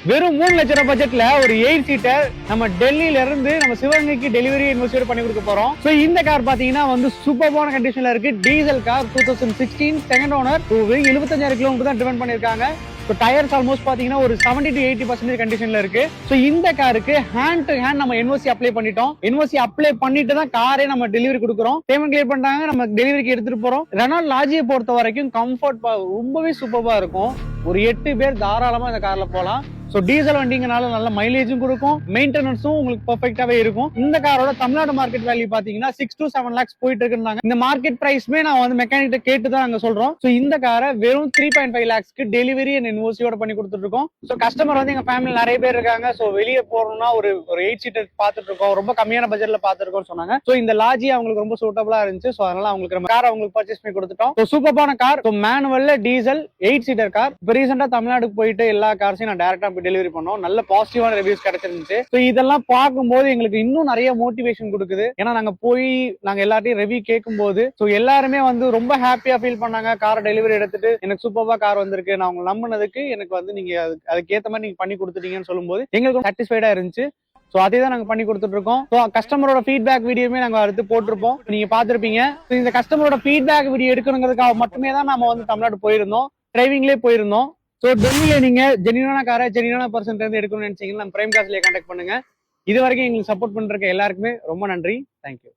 வெறும் 3 லட்சம் ரூபாய் பட்ஜெட்ல ஒரு 8 சீட்டர் நம்ம டெல்லியில இருந்து நம்ம சிவகங்கைக்கு டெலிவரி இன்வெஸ்ட் பண்ணி கொடுக்க போறோம். சோ இந்த கார் பாத்தீங்கன்னா வந்து சூப்பர்பான கண்டிஷன்ல இருக்கு. Diesel car 2016 second owner. 75,000 kilometre தான் டிரைவ் பண்ணிருக்காங்க. டயர்ஸ் ஆல்மோஸ்ட் பாத்தீங்கன்னா ஒரு 70 to 80% கண்டிஷன்ல இருக்கு. சோ இந்த காருக்கு ஹேண்ட் டு ஹேண்ட் நம்ம என்ஓசி அப்ளை பண்ணிட்டோம். என்ஓசி அப்ளை பண்ணிட்டு தான் காரே நம்ம டெலிவரி கொடுக்குறோம். பேமெண்ட் கிளியர் பண்றாங்க, நம்ம டெலிவரிக்கு எடுத்துட்டு போறோம். ரெனால்ட் லாஜியை பொறுத்த வரைக்கும் கம்ஃபர்ட் ரொம்பவே சூப்பரா இருக்கும். ஒரு 8 பேர் தாராளமா இந்த கார்ல போலாம். சோ டீசல் வண்டிங்கனால நல்ல மைலேஜும் கொடுக்கும், மெயின்டெனன்ஸும் உங்களுக்கு பெர்ஃபெக்ட்டாவே இருக்கும். இந்த காரோட தமிழ்நாடு மார்க்கெட் வேல்யூ பாத்தீங்கன்னா 6 to 7 lakhs போயிட்டு இருக்குறாங்க. இந்த மார்க்கெட் பிரைஸ்மே நான் வந்து மெக்கானிக் கேட்டு தான் நாங்க சொல்றோம். சோ இந்த காரை வெறும் 3.5 lakhsக்கு டெலிவரி அண்ட் என்ஓசியோட பண்ணி கொடுத்துட்டு இருக்கோம். சோ கஸ்டமர் வந்து எங்க ஃபேமிலி நிறைய பேர் இருக்காங்க. சோ வெளியே போறோம்னா ஒரு 8 சீட்டர் பாத்துட்டு இருக்கோம், ரொம்ப கம்மியான பட்ஜெட்ல பாத்துருக்கோம்னு சொன்னாங்க. சோ இந்த லாஜி அவங்களுக்கு ரொம்ப சூட்டபிளா இருந்துச்சு. சோ அதனால அவங்களுக்கு நம்ம கார் அவங்களுக்கு பர்ச்சேஸ் பண்ணி கொடுத்துட்டோம். சோ சூப்பரான கார். சோ மேனுவல்ல டீசல் 8 சீட்டர் கார். இப்போ ரீசெண்டா தமிழ்நாடுக்கு போயிட்டு எல்லா கார்ஸையும் நான் டைரக்டா போய் டெலிவரி பண்ணோம். நல்ல பாசிட்டிவான ரிவ்யூஸ் கிடைச்சிருந்துச்சு. சோ இதெல்லாம் பார்க்கும்போது எங்களுக்கு இன்னும் நிறைய மோட்டிவேஷன் கொடுக்குது. ஏன்னா நாங்க எல்லாத்தையும் ரிவ்யூ கேட்கும்போது சோ எல்லாருமே வந்து ரொம்ப ஹாப்பியா ஃபீல் பண்ணாங்க. கார் டெலிவரி எடுத்துட்டு எனக்கு சூப்பரா கார் வந்திருக்கு, நான் உங்களை நம்பினதுக்கு எனக்கு வந்து நீங்க அதுக்கு ஏத்த மாதிரி நீங்க பண்ணி கொடுத்துட்டீங்கன்னு சொல்லும்போது எங்களுக்கு சாட்டிஸ்ஃபைடா இருந்துச்சு. சோ அதே தான் நாங்க பண்ணி கொடுத்துட்டு இருக்கோம். சோ கஸ்டமரோட ஃபீட்பேக் வீடியோமே நாங்க அடுத்து போட்டிருப்போம், நீங்க பாத்திருப்பீங்க. இந்த கஸ்டமரோட ஃபீட்பேக் வீடியோ எடுக்கணுங்கிறதுக்காக மட்டுமே தான் நம்ம வந்து தமிழ்நாடு போயிருந்தோம், டிரைவிங்லேயே போயிருந்தோம். சோ டெல்லியில நீங்க ஜெனியூனான காரை ஜெனியூனான பர்சன்ட் இருந்து எடுக்கணும்னு நினைச்சீங்கன்னா நம்ம பிரைம் காஸ்ட்லயே கான்டாக்ட் பண்ணுங்க. இது வரைக்கும் எங்களுக்கு சப்போர்ட் பண்றதுக்கு எல்லாருக்குமே ரொம்ப நன்றி. தேங்க்யூ.